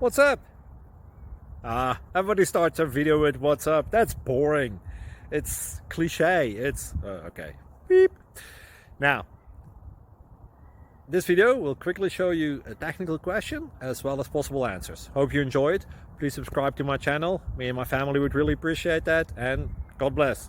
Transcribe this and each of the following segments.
What's up? Everybody starts a video with what's up. That's boring. It's cliche. It's okay. Beep. Now, this video will quickly show you a technical question as well as possible answers. Hope you enjoy it. Please subscribe to my channel. Me and my family would really appreciate that, and God bless.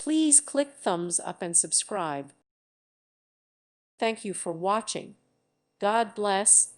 Please click thumbs up and subscribe. Thank you for watching. God bless.